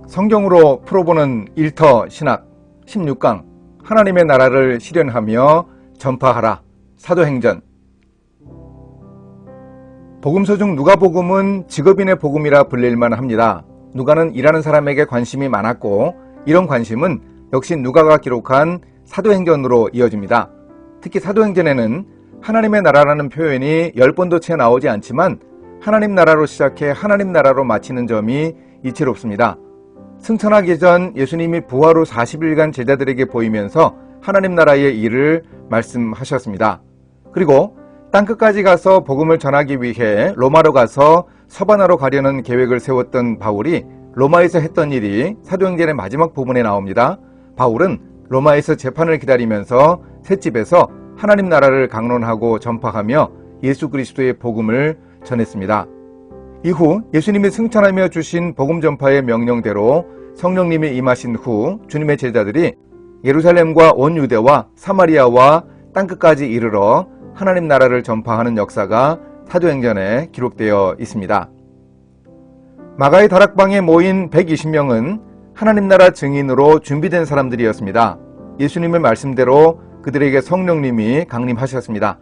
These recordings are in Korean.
성경으로 풀어보는 일터 신학 16강 하나님의 나라를 실현하며 전파하라. 사도행전. 복음서 중 누가복음은 직업인의 복음이라 불릴만 합니다. 누가는 일하는 사람에게 관심이 많았고 이런 관심은 역시 누가가 기록한 사도행전으로 이어집니다. 특히 사도행전에는 하나님의 나라라는 표현이 10번도 채 나오지 않지만 하나님 나라로 시작해 하나님 나라로 마치는 점이 이채롭습니다. 승천하기 전 예수님이 부활 후 40일간 제자들에게 보이면서 하나님 나라의 일을 말씀하셨습니다. 그리고 땅끝까지 가서 복음을 전하기 위해 로마로 가서 서바나로 가려는 계획을 세웠던 바울이 로마에서 했던 일이 사도행전의 마지막 부분에 나옵니다. 바울은 로마에서 재판을 기다리면서 셋집에서 하나님 나라를 강론하고 전파하며 예수 그리스도의 복음을 전했습니다. 이후 예수님이 승천하며 주신 복음 전파의 명령대로 성령님이 임하신 후 주님의 제자들이 예루살렘과 온 유대와 사마리아와 땅끝까지 이르러 하나님 나라를 전파하는 역사가 사도행전에 기록되어 있습니다. 마가의 다락방에 모인 120명은 하나님 나라 증인으로 준비된 사람들이었습니다. 예수님의 말씀대로 그들에게 성령님이 강림하셨습니다.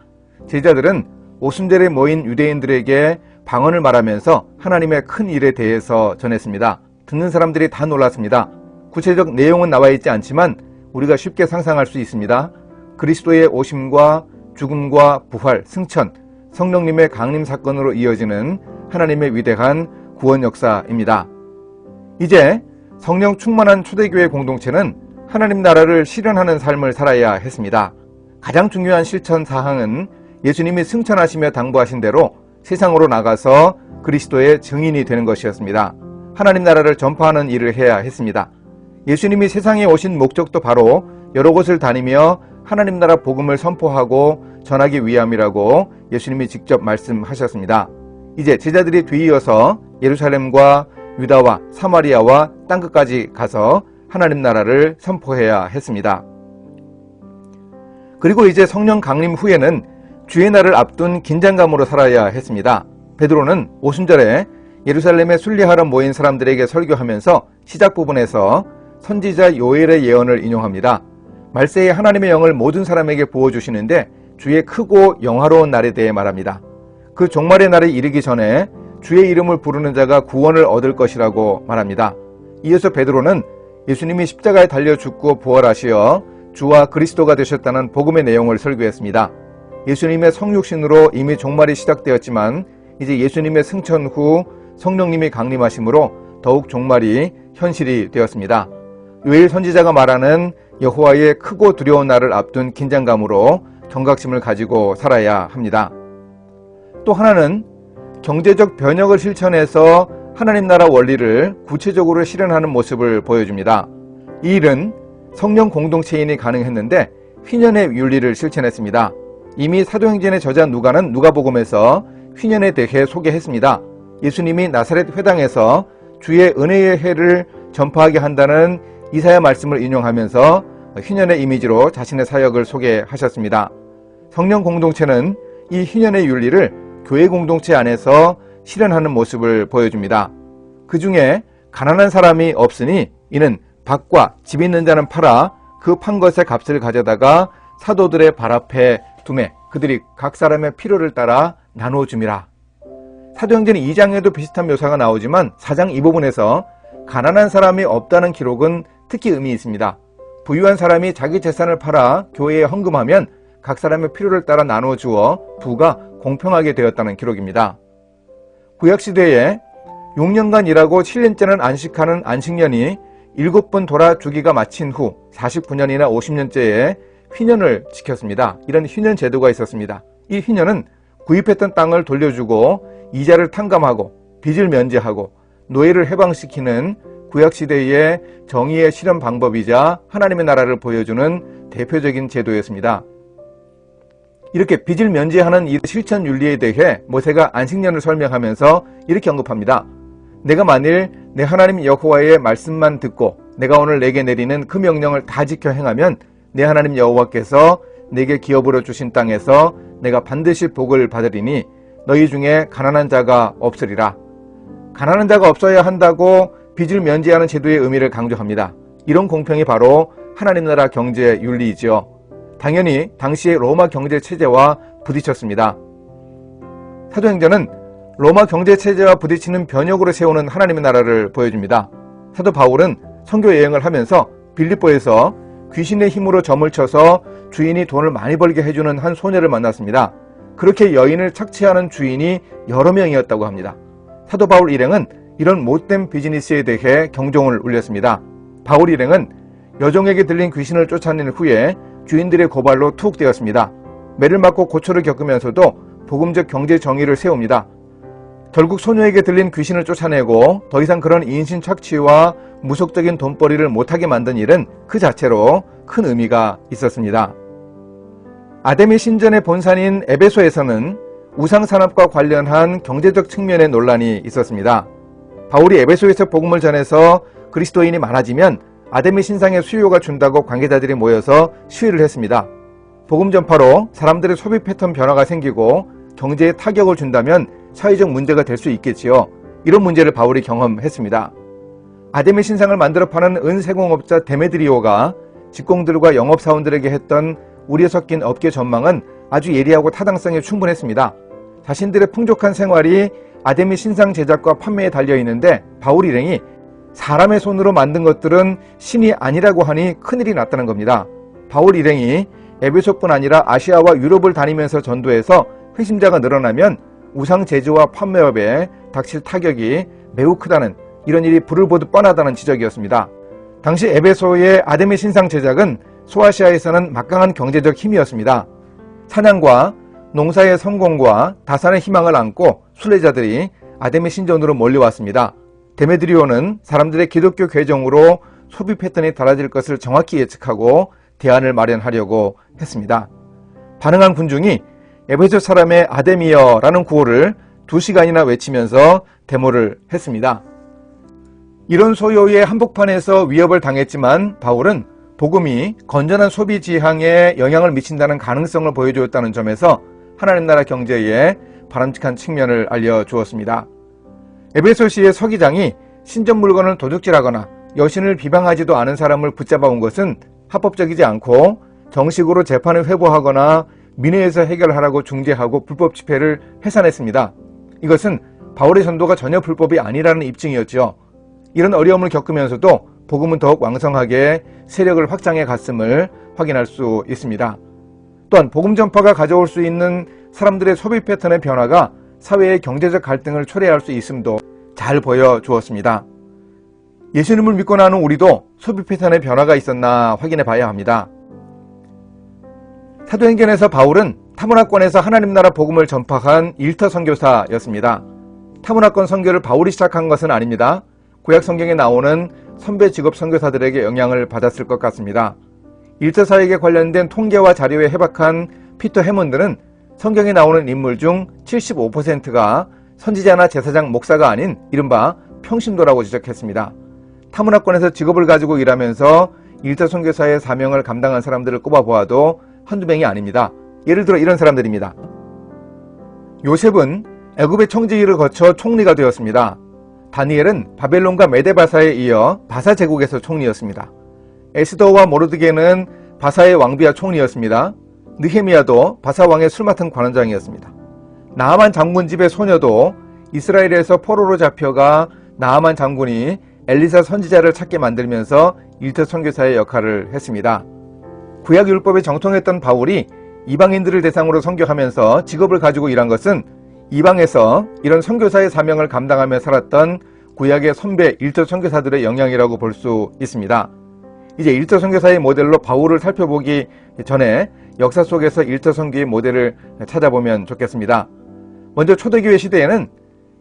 제자들은 오순절에 모인 유대인들에게 방언을 말하면서 하나님의 큰 일에 대해서 전했습니다. 듣는 사람들이 다 놀랐습니다. 구체적 내용은 나와 있지 않지만 우리가 쉽게 상상할 수 있습니다. 그리스도의 오심과 죽음과 부활, 승천, 성령님의 강림 사건으로 이어지는 하나님의 위대한 구원 역사입니다. 이제 성령 충만한 초대교회 공동체는 하나님 나라를 실현하는 삶을 살아야 했습니다. 가장 중요한 실천 사항은 예수님이 승천하시며 당부하신 대로 세상으로 나가서 그리스도의 증인이 되는 것이었습니다. 하나님 나라를 전파하는 일을 해야 했습니다. 예수님이 세상에 오신 목적도 바로 여러 곳을 다니며 하나님 나라 복음을 선포하고 전하기 위함이라고 예수님이 직접 말씀하셨습니다. 이제 제자들이 뒤이어서 예루살렘과 유다와 사마리아와 땅끝까지 가서 하나님 나라를 선포해야 했습니다. 그리고 이제 성령 강림 후에는 주의 날을 앞둔 긴장감으로 살아야 했습니다. 베드로는 오순절에 예루살렘에 순례하러 모인 사람들에게 설교하면서 시작 부분에서 선지자 요엘의 예언을 인용합니다. 말세에 하나님의 영을 모든 사람에게 부어주시는데 주의 크고 영화로운 날에 대해 말합니다. 그 종말의 날에 이르기 전에 주의 이름을 부르는 자가 구원을 얻을 것이라고 말합니다. 이어서 베드로는 예수님이 십자가에 달려 죽고 부활하시어 주와 그리스도가 되셨다는 복음의 내용을 설교했습니다. 예수님의 성육신으로 이미 종말이 시작되었지만 이제 예수님의 승천 후 성령님이 강림하심으로 더욱 종말이 현실이 되었습니다. 요엘 선지자가 말하는 여호와의 크고 두려운 날을 앞둔 긴장감으로 경각심을 가지고 살아야 합니다. 또 하나는 경제적 변혁을 실천해서 하나님 나라 원리를 구체적으로 실현하는 모습을 보여줍니다. 이 일은 성령 공동체인이 가능했는데 휘년의 윤리를 실천했습니다. 이미 사도행전의 저자 누가는 누가복음에서 휘년에 대해 소개했습니다. 예수님이 나사렛 회당에서 주의 은혜의 해를 전파하게 한다는 이사야 말씀을 인용하면서 휘년의 이미지로 자신의 사역을 소개하셨습니다. 성령 공동체는 이 휘년의 윤리를 교회 공동체 안에서 실현하는 모습을 보여줍니다. 그 중에 가난한 사람이 없으니 이는 밭과 집 있는 자는 팔아 그 판 것의 값을 가져다가 사도들의 발 앞에 두매 그들이 각 사람의 필요를 따라 나누어줌이라. 사도행전 2장에도 비슷한 묘사가 나오지만 4장 이 부분에서 가난한 사람이 없다는 기록은 특히 의미 있습니다. 부유한 사람이 자기 재산을 팔아 교회에 헌금하면 각 사람의 필요를 따라 나누어 주어 부가 공평하게 되었다는 기록입니다. 구약시대에 6년간 일하고 7년째는 안식하는 안식년이 7번 돌아 주기가 마친 후 49년이나 50년째에 휘년을 지켰습니다. 이런 휘년 제도가 있었습니다. 이 휘년은 구입했던 땅을 돌려주고 이자를 탕감하고 빚을 면제하고 노예를 해방시키는 구약시대의 정의의 실현 방법이자 하나님의 나라를 보여주는 대표적인 제도였습니다. 이렇게 빚을 면제하는 이 실천 윤리에 대해 모세가 안식년을 설명하면서 이렇게 언급합니다. 내가 만일 내 하나님 여호와의 말씀만 듣고 내가 오늘 내게 내리는 그 명령을 다 지켜 행하면 내 하나님 여호와께서 내게 기업으로 주신 땅에서 내가 반드시 복을 받으리니 너희 중에 가난한 자가 없으리라. 가난한 자가 없어야 한다고 빚을 면제하는 제도의 의미를 강조합니다. 이런 공평이 바로 하나님 나라 경제 윤리이지요. 당연히 당시의 로마 경제 체제와 부딪혔습니다. 사도행전은 로마 경제 체제와 부딪히는 변혁으로 세우는 하나님의 나라를 보여줍니다. 사도 바울은 선교 여행을 하면서 빌립보에서 귀신의 힘으로 점을 쳐서 주인이 돈을 많이 벌게 해주는 한 소녀를 만났습니다. 그렇게 여인을 착취하는 주인이 여러 명이었다고 합니다. 사도 바울 일행은 이런 못된 비즈니스에 대해 경종을 울렸습니다. 바울 일행은 여종에게 들린 귀신을 쫓아낸 후에 주인들의 고발로 투옥되었습니다. 매를 맞고 고초를 겪으면서도 복음적 경제 정의를 세웁니다. 결국 소녀에게 들린 귀신을 쫓아내고 더 이상 그런 인신 착취와 무속적인 돈벌이를 못하게 만든 일은 그 자체로 큰 의미가 있었습니다. 아데미 신전의 본산인 에베소에서는 우상산업과 관련한 경제적 측면의 논란이 있었습니다. 바울이 에베소에서 복음을 전해서 그리스도인이 많아지면 아데미 신상의 수요가 준다고 관계자들이 모여서 시위를 했습니다. 복음 전파로 사람들의 소비 패턴 변화가 생기고 경제에 타격을 준다면 사회적 문제가 될 수 있겠지요. 이런 문제를 바울이 경험했습니다. 아데미 신상을 만들어 파는 은세공업자 데메드리오가 직공들과 영업사원들에게 했던 우리에 섞인 업계 전망은 아주 예리하고 타당성이 충분했습니다. 자신들의 풍족한 생활이 아데미 신상 제작과 판매에 달려있는데 바울 일행이 사람의 손으로 만든 것들은 신이 아니라고 하니 큰일이 났다는 겁니다. 바울 일행이 에베소뿐 아니라 아시아와 유럽을 다니면서 전도해서 회심자가 늘어나면 우상 제조와 판매업에 닥칠 타격이 매우 크다는, 이런 일이 불을 보듯 뻔하다는 지적이었습니다. 당시 에베소의 아데미 신상 제작은 소아시아에서는 막강한 경제적 힘이었습니다. 사냥과 농사의 성공과 다산의 희망을 안고 순례자들이 아데미 신전으로 몰려왔습니다. 데메드리오는 사람들의 기독교 괴정으로 소비 패턴이 달라질 것을 정확히 예측하고 대안을 마련하려고 했습니다. 반응한 군중이 에베소 사람의 아데미여라는 구호를 2시간이나 외치면서 데모를 했습니다. 이런 소요의 한복판에서 위협을 당했지만 바울은 복음이 건전한 소비 지향에 영향을 미친다는 가능성을 보여주었다는 점에서 하나님 나라 경제에 바람직한 측면을 알려주었습니다. 에베소시의 서기장이 신전 물건을 도둑질하거나 여신을 비방하지도 않은 사람을 붙잡아 온 것은 합법적이지 않고 정식으로 재판을 회부하거나 민회에서 해결하라고 중재하고 불법 집회를 해산했습니다. 이것은 바울의 전도가 전혀 불법이 아니라는 입증이었죠. 이런 어려움을 겪으면서도 복음은 더욱 왕성하게 세력을 확장해 갔음을 확인할 수 있습니다. 또한 복음 전파가 가져올 수 있는 사람들의 소비 패턴의 변화가 사회의 경제적 갈등을 초래할 수 있음도 잘 보여주었습니다. 예수님을 믿고 나는 우리도 소비 패턴의 변화가 있었나 확인해 봐야 합니다. 사도행전에서 바울은 타문화권에서 하나님 나라 복음을 전파한 일터 선교사였습니다. 타문화권 선교를 바울이 시작한 것은 아닙니다. 구약 성경에 나오는 선배 직업 선교사들에게 영향을 받았을 것 같습니다. 일터 사역에 관련된 통계와 자료에 해박한 피터 해몬드는 성경에 나오는 인물 중 75%가 선지자나 제사장, 목사가 아닌 이른바 평신도라고 지적했습니다. 타문화권에서 직업을 가지고 일하면서 일터 선교사의 사명을 감당한 사람들을 꼽아보아도 한두 명이 아닙니다. 예를 들어 이런 사람들입니다. 요셉은 애굽의 청지기를 거쳐 총리가 되었습니다. 다니엘은 바벨론과 메데바사에 이어 바사 제국에서 총리였습니다. 에스더와 모르드게는 바사의 왕비와 총리였습니다. 느헤미야도 바사 왕의 술 맡은 관원장이었습니다. 나아만 장군 집의 소녀도 이스라엘에서 포로로 잡혀가 나아만 장군이 엘리사 선지자를 찾게 만들면서 일터 선교사의 역할을 했습니다. 구약 율법에 정통했던 바울이 이방인들을 대상으로 선교하면서 직업을 가지고 일한 것은 이방에서 이런 선교사의 사명을 감당하며 살았던 구약의 선배 일터 선교사들의 영향이라고 볼 수 있습니다. 이제 일터 선교사의 모델로 바울을 살펴보기 전에 역사 속에서 일터 선교의 모델을 찾아보면 좋겠습니다. 먼저 초대교회 시대에는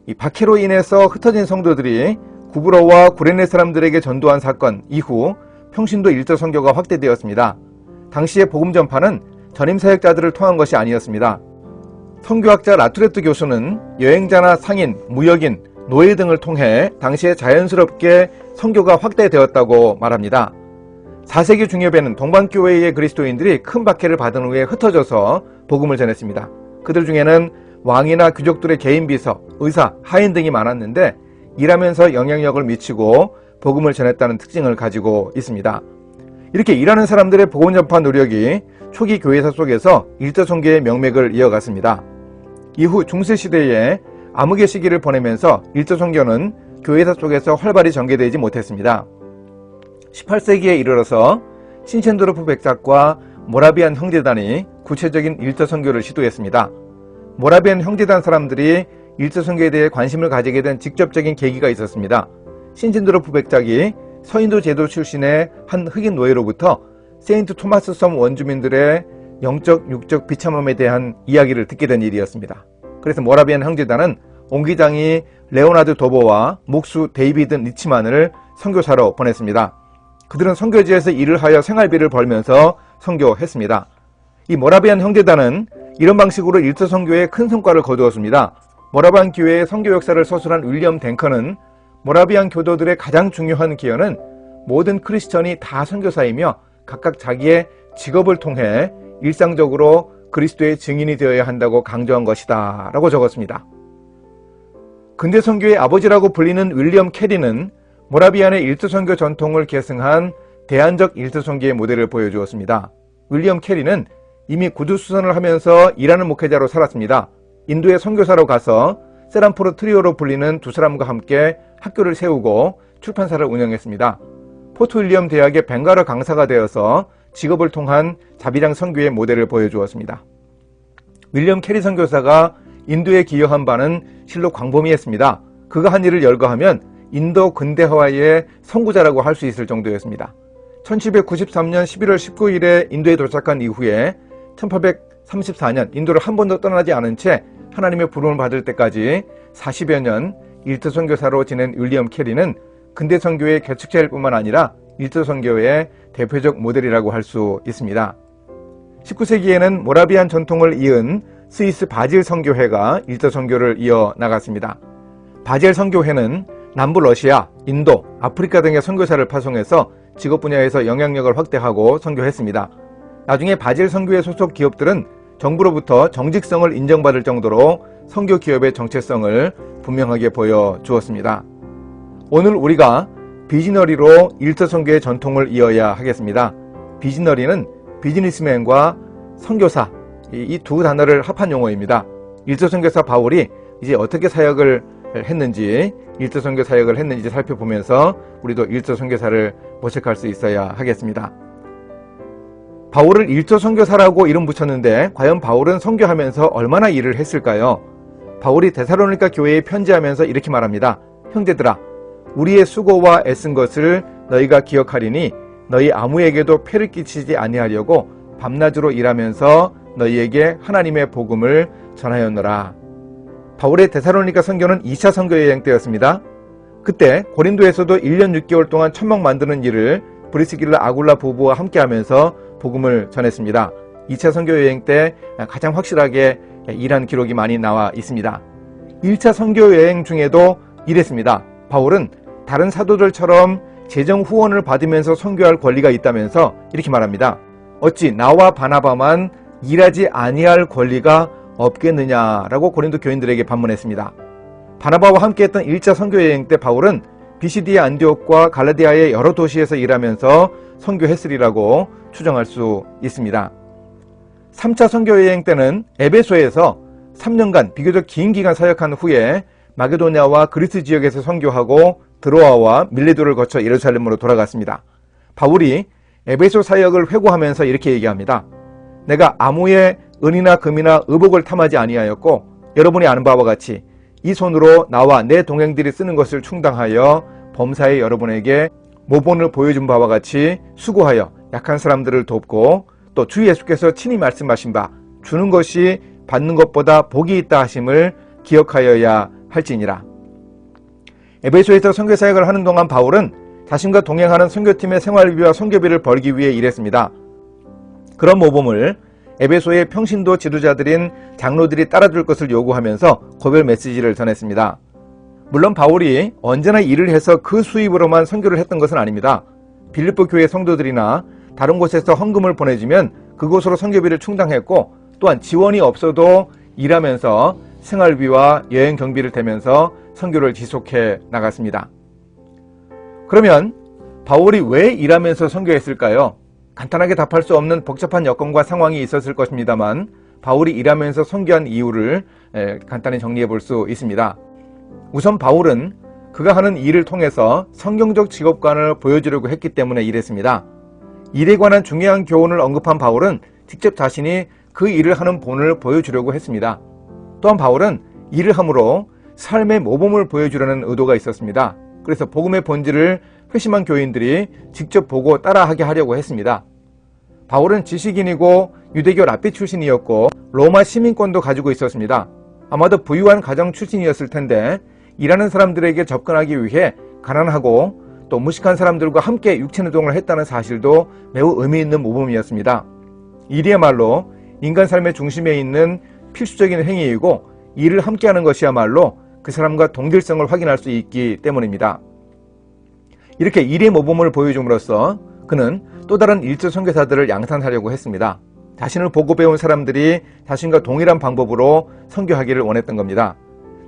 이 박해로 인해서 흩어진 성도들이 구브로와 구레네 사람들에게 전도한 사건 이후 평신도 일터 선교가 확대되었습니다. 당시의 복음 전파는 전임 사역자들을 통한 것이 아니었습니다. 선교학자 라투레트 교수는 여행자나 상인, 무역인, 노예 등을 통해 당시에 자연스럽게 선교가 확대되었다고 말합니다. 4세기 중엽에는 동방교회의 그리스도인들이 큰 박해를 받은 후에 흩어져서 복음을 전했습니다. 그들 중에는 왕이나 귀족들의 개인 비서, 의사, 하인 등이 많았는데 일하면서 영향력을 미치고 복음을 전했다는 특징을 가지고 있습니다. 이렇게 일하는 사람들의 복음 전파 노력이 초기 교회사 속에서 일터 선교의 명맥을 이어갔습니다. 이후 중세시대에 암흑의 시기를 보내면서 일터 선교는 교회사 속에서 활발히 전개되지 못했습니다. 18세기에 이르러서 신첸도르프 백작과 모라비안 형제단이 구체적인 일터 선교를 시도했습니다. 모라비안 형제단 사람들이 일터 선교에 대해 관심을 가지게 된 직접적인 계기가 있었습니다. 신첸도르프 백작이 서인도 제도 출신의 한 흑인 노예로부터 세인트 토마스 섬 원주민들의 영적, 육적 비참함에 대한 이야기를 듣게 된 일이었습니다. 그래서 모라비안 형제단은 옹기장이 레오나드 도보와 목수 데이비드 리치만을 선교사로 보냈습니다. 그들은 선교지에서 일을 하여 생활비를 벌면서 선교했습니다. 이 모라비안 형제단은 이런 방식으로 일터 선교에 큰 성과를 거두었습니다. 모라비안 교회의 선교 역사를 서술한 윌리엄 댕커는 모라비안 교도들의 가장 중요한 기여는 모든 크리스천이 다 선교사이며 각각 자기의 직업을 통해 일상적으로 그리스도의 증인이 되어야 한다고 강조한 것이다 라고 적었습니다. 근대 선교의 아버지라고 불리는 윌리엄 캐리는 모라비안의 일터 선교 전통을 계승한 대안적 일터 선교의 모델을 보여주었습니다. 윌리엄 캐리는 이미 구두수선을 하면서 일하는 목회자로 살았습니다. 인도의 선교사로 가서 세란포르 트리오로 불리는 두 사람과 함께 학교를 세우고 출판사를 운영했습니다. 포트 윌리엄 대학의 벵가러 강사가 되어서 직업을 통한 자비랑 선교의 모델을 보여주었습니다. 윌리엄 캐리 선교사가 인도에 기여한 바는 실로 광범위했습니다. 그가 한 일을 열거하면 인도 근대화의 선구자라고 할 수 있을 정도였습니다. 1793년 11월 19일에 인도에 도착한 이후에 1834년 인도를 한 번도 떠나지 않은 채 하나님의 부름을 받을 때까지 40여 년 일터 선교사로 지낸 윌리엄 캐리는 근대 선교의 개척자일 뿐만 아니라 일터 선교의 대표적 모델이라고 할 수 있습니다. 19세기에는 모라비안 전통을 이은 스위스 바질 선교회가 일터 선교를 이어나갔습니다. 바질 선교회는 남부 러시아, 인도, 아프리카 등의 선교사를 파송해서 직업 분야에서 영향력을 확대하고 선교했습니다. 나중에 바질 선교회 소속 기업들은 정부로부터 정직성을 인정받을 정도로 선교 기업의 정체성을 분명하게 보여주었습니다. 오늘 우리가 비즈너리로 일터 선교의 전통을 이어야 하겠습니다. 비즈너리는 비즈니스맨과 선교사, 이 두 단어를 합한 용어입니다. 일터 선교사 바울이 이제 어떻게 사역을 했는지, 일터 선교 사역을 했는지 살펴보면서 우리도 일터 선교사를 모색할 수 있어야 하겠습니다. 바울을 일터 선교사라고 이름 붙였는데 과연 바울은 선교하면서 얼마나 일을 했을까요? 바울이 데살로니가 교회에 편지하면서 이렇게 말합니다. 형제들아, 우리의 수고와 애쓴 것을 너희가 기억하리니 너희 아무에게도 폐를 끼치지 아니하려고 밤낮으로 일하면서 너희에게 하나님의 복음을 전하였노라. 바울의 데살로니가 선교는 2차 선교 여행 때였습니다. 그때 고린도에서도 1년 6개월 동안 천막 만드는 일을 브리스길라 아굴라 부부와 함께하면서 복음을 전했습니다. 2차 선교 여행 때 가장 확실하게 일한 기록이 많이 나와 있습니다. 1차 선교 여행 중에도 일했습니다. 바울은 다른 사도들처럼 재정 후원을 받으면서 선교할 권리가 있다면서 이렇게 말합니다. 어찌 나와 바나바만 일하지 아니할 권리가 없겠느냐라고 고린도 교인들에게 반문했습니다. 바나바와 함께했던 1차 선교여행 때 바울은 비시디의 안디옥과 갈라디아의 여러 도시에서 일하면서 선교했으리라고 추정할 수 있습니다. 3차 선교여행 때는 에베소에서 3년간 비교적 긴 기간 사역한 후에 마게도냐와 그리스 지역에서 선교하고 드로아와 밀레도를 거쳐 예루살렘으로 돌아갔습니다. 바울이 에베소 사역을 회고하면서 이렇게 얘기합니다. 내가 아무의 은이나 금이나 의복을 탐하지 아니하였고 여러분이 아는 바와 같이 이 손으로 나와 내 동행들이 쓰는 것을 충당하여 범사에 여러분에게 모본을 보여준 바와 같이 수고하여 약한 사람들을 돕고 또 주 예수께서 친히 말씀하신 바 주는 것이 받는 것보다 복이 있다 하심을 기억하여야 할지니라. 에베소에서 선교 사역을 하는 동안 바울은 자신과 동행하는 선교팀의 생활비와 선교비를 벌기 위해 일했습니다. 그런 모범을 에베소의 평신도 지도자들인 장로들이 따라줄 것을 요구하면서 고별 메시지를 전했습니다. 물론 바울이 언제나 일을 해서 그 수입으로만 선교를 했던 것은 아닙니다. 빌립보 교회 성도들이나 다른 곳에서 헌금을 보내주면 그곳으로 선교비를 충당했고 또한 지원이 없어도 일하면서 생활비와 여행 경비를 대면서 선교를 지속해 나갔습니다. 그러면 바울이 왜 일하면서 선교했을까요? 간단하게 답할 수 없는 복잡한 여건과 상황이 있었을 것입니다만 바울이 일하면서 선교한 이유를 간단히 정리해 볼 수 있습니다. 우선 바울은 그가 하는 일을 통해서 성경적 직업관을 보여주려고 했기 때문에 일했습니다. 일에 관한 중요한 교훈을 언급한 바울은 직접 자신이 그 일을 하는 본을 보여주려고 했습니다. 또한 바울은 일을 함으로 삶의 모범을 보여주려는 의도가 있었습니다. 그래서 복음의 본질을 회심한 교인들이 직접 보고 따라하게 하려고 했습니다. 바울은 지식인이고 유대교 랍비 출신이었고 로마 시민권도 가지고 있었습니다. 아마도 부유한 가정 출신이었을 텐데 일하는 사람들에게 접근하기 위해 가난하고 또 무식한 사람들과 함께 육체노동을 했다는 사실도 매우 의미 있는 모범이었습니다. 일이야말로 인간 삶의 중심에 있는 필수적인 행위이고 일을 함께하는 것이야말로 그 사람과 동질성을 확인할 수 있기 때문입니다. 이렇게 일의 모범을 보여줌으로써 그는 또 다른 일조 선교사들을 양산하려고 했습니다. 자신을 보고 배운 사람들이 자신과 동일한 방법으로 선교하기를 원했던 겁니다.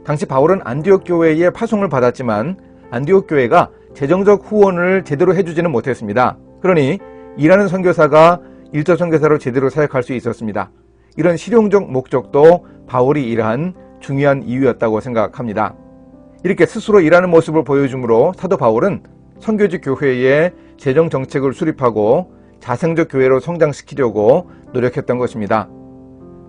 당시 바울은 안디옥 교회의 파송을 받았지만 안디옥 교회가 재정적 후원을 제대로 해주지는 못했습니다. 그러니 일하는 선교사가 일조 선교사로 제대로 사역할 수 있었습니다. 이런 실용적 목적도 바울이 일한 중요한 이유였다고 생각합니다. 이렇게 스스로 일하는 모습을 보여주므로 사도 바울은 선교지 교회의 재정 정책을 수립하고 자생적 교회로 성장시키려고 노력했던 것입니다.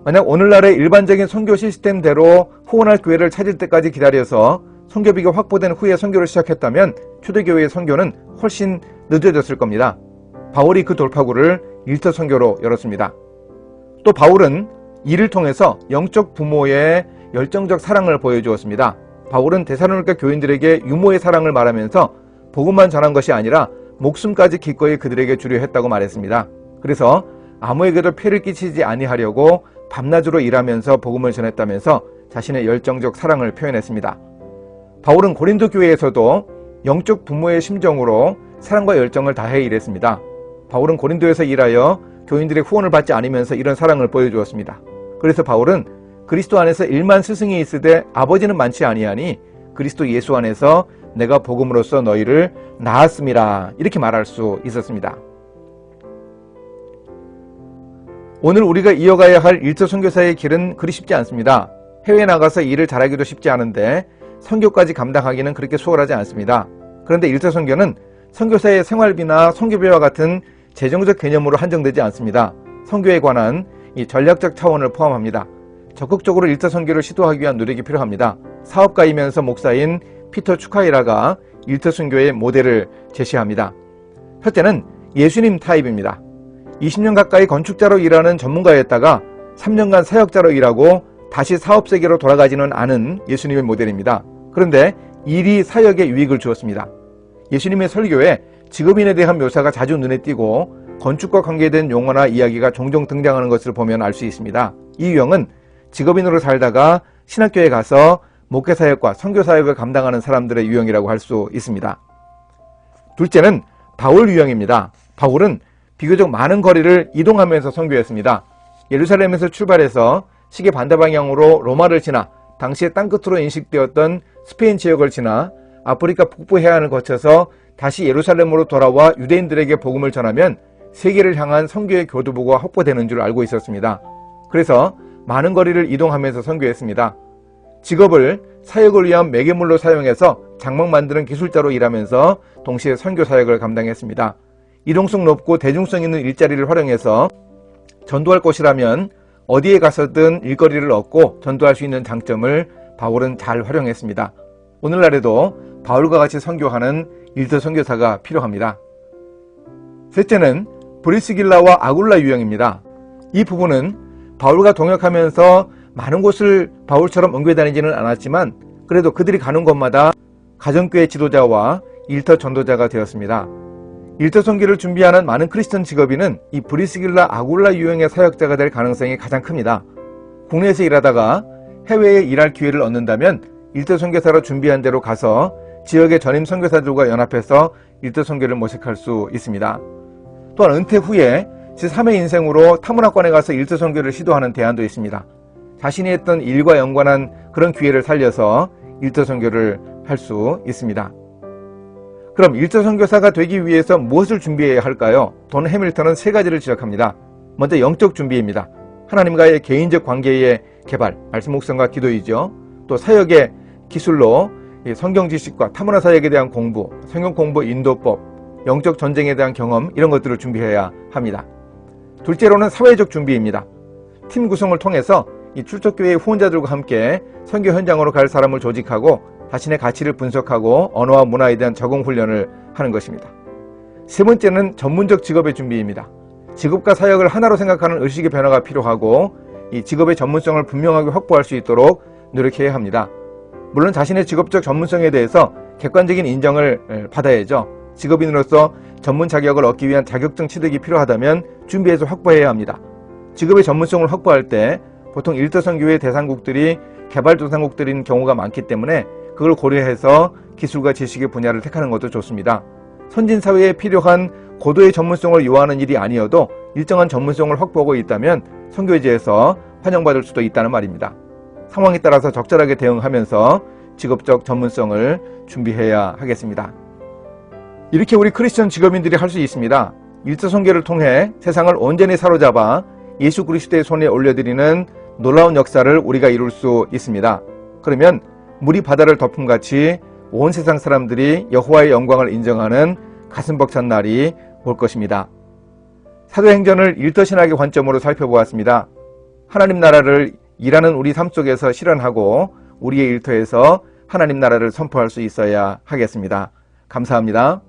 만약 오늘날의 일반적인 선교 시스템대로 후원할 교회를 찾을 때까지 기다려서 선교비가 확보된 후에 선교를 시작했다면 초대교회의 선교는 훨씬 늦어졌을 겁니다. 바울이 그 돌파구를 일터 선교로 열었습니다. 또 바울은 이를 통해서 영적 부모의 열정적 사랑을 보여주었습니다. 바울은 데살로니가 교인들에게 유모의 사랑을 말하면서 복음만 전한 것이 아니라 목숨까지 기꺼이 그들에게 주려 했다고 말했습니다. 그래서 아무에게도 폐를 끼치지 아니하려고 밤낮으로 일하면서 복음을 전했다면서 자신의 열정적 사랑을 표현했습니다. 바울은 고린도 교회에서도 영적 부모의 심정으로 사랑과 열정을 다해 일했습니다. 바울은 고린도에서 일하여 교인들의 후원을 받지 않으면서 이런 사랑을 보여주었습니다. 그래서 바울은 그리스도 안에서 1만 스승이 있으되 아버지는 많지 아니하니 그리스도 예수 안에서 내가 복음으로써 너희를 낳았음이라 이렇게 말할 수 있었습니다. 오늘 우리가 이어가야 할 일조 선교사의 길은 그리 쉽지 않습니다. 해외에 나가서 일을 잘하기도 쉽지 않은데 선교까지 감당하기는 그렇게 수월하지 않습니다. 그런데 일조 선교는 선교사의 생활비나 선교비와 같은 재정적 개념으로 한정되지 않습니다. 선교에 관한 이 전략적 차원을 포함합니다. 적극적으로 일조 선교를 시도하기 위한 노력이 필요합니다. 사업가이면서 목사인 피터 추카이라가 일터 선교의 모델을 제시합니다. 첫째는 예수님 타입입니다. 20년 가까이 건축자로 일하는 전문가였다가 3년간 사역자로 일하고 다시 사업세계로 돌아가지는 않은 예수님의 모델입니다. 그런데 일이 사역에 유익을 주었습니다. 예수님의 설교에 직업인에 대한 묘사가 자주 눈에 띄고 건축과 관계된 용어나 이야기가 종종 등장하는 것을 보면 알 수 있습니다. 이 유형은 직업인으로 살다가 신학교에 가서 목회사역과 선교사역을 감당하는 사람들의 유형이라고 할 수 있습니다. 둘째는 바울 유형입니다. 바울은 비교적 많은 거리를 이동하면서 선교했습니다. 예루살렘에서 출발해서 시계 반대 방향으로 로마를 지나 당시의 땅끝으로 인식되었던 스페인 지역을 지나 아프리카 북부 해안을 거쳐서 다시 예루살렘으로 돌아와 유대인들에게 복음을 전하면 세계를 향한 선교의 교두보가 확보되는 줄 알고 있었습니다. 그래서 많은 거리를 이동하면서 선교했습니다. 직업을 사역을 위한 매개물로 사용해서 장막 만드는 기술자로 일하면서 동시에 선교 사역을 감당했습니다. 이동성 높고 대중성 있는 일자리를 활용해서 전도할 곳이라면 어디에 가서든 일거리를 얻고 전도할 수 있는 장점을 바울은 잘 활용했습니다. 오늘날에도 바울과 같이 선교하는 일터 선교사가 필요합니다. 셋째는 브리스길라와 아굴라 유형입니다. 이 부부는 바울과 동역하면서 많은 곳을 바울처럼 옮겨 다니지는 않았지만 그래도 그들이 가는 곳마다 가정교회 지도자와 일터 전도자가 되었습니다. 일터 선교를 준비하는 많은 크리스천 직업인은 이 브리스길라 아굴라 유형의 사역자가 될 가능성이 가장 큽니다. 국내에서 일하다가 해외에 일할 기회를 얻는다면 일터 선교사로 준비한 대로 가서 지역의 전임 선교사들과 연합해서 일터 선교를 모색할 수 있습니다. 또한 은퇴 후에 제3의 인생으로 타문화권에 가서 일터 선교를 시도하는 대안도 있습니다. 자신이 했던 일과 연관한 그런 기회를 살려서 일터 선교를 할 수 있습니다. 그럼 일터 선교사가 되기 위해서 무엇을 준비해야 할까요? 돈 해밀턴은 3가지를 지적합니다. 먼저 영적 준비입니다. 하나님과의 개인적 관계의 개발, 말씀 묵상과 기도이죠. 또 사역의 기술로 성경 지식과 타문화 사역에 대한 공부, 성경 공부 인도법, 영적 전쟁에 대한 경험, 이런 것들을 준비해야 합니다. 둘째로는 사회적 준비입니다. 팀 구성을 통해서 이 출석교회의 후원자들과 함께 선교 현장으로 갈 사람을 조직하고 자신의 가치를 분석하고 언어와 문화에 대한 적응 훈련을 하는 것입니다. 3번째는 전문적 직업의 준비입니다. 직업과 사역을 하나로 생각하는 의식의 변화가 필요하고 이 직업의 전문성을 분명하게 확보할 수 있도록 노력해야 합니다. 물론 자신의 직업적 전문성에 대해서 객관적인 인정을 받아야죠. 직업인으로서 전문 자격을 얻기 위한 자격증 취득이 필요하다면 준비해서 확보해야 합니다. 직업의 전문성을 확보할 때 보통 일터 선교의 대상국들이 개발도상국들인 경우가 많기 때문에 그걸 고려해서 기술과 지식의 분야를 택하는 것도 좋습니다. 선진사회에 필요한 고도의 전문성을 요하는 일이 아니어도 일정한 전문성을 확보하고 있다면 선교지에서 환영받을 수도 있다는 말입니다. 상황에 따라서 적절하게 대응하면서 직업적 전문성을 준비해야 하겠습니다. 이렇게 우리 크리스천 직업인들이 할 수 있습니다. 일터 선교를 통해 세상을 온전히 사로잡아 예수 그리스도의 손에 올려드리는 놀라운 역사를 우리가 이룰 수 있습니다. 그러면 물이 바다를 덮음같이 온 세상 사람들이 여호와의 영광을 인정하는 가슴 벅찬 날이 올 것입니다. 사도행전을 일터신학의 관점으로 살펴보았습니다. 하나님 나라를 일하는 우리 삶 속에서 실현하고 우리의 일터에서 하나님 나라를 선포할 수 있어야 하겠습니다. 감사합니다.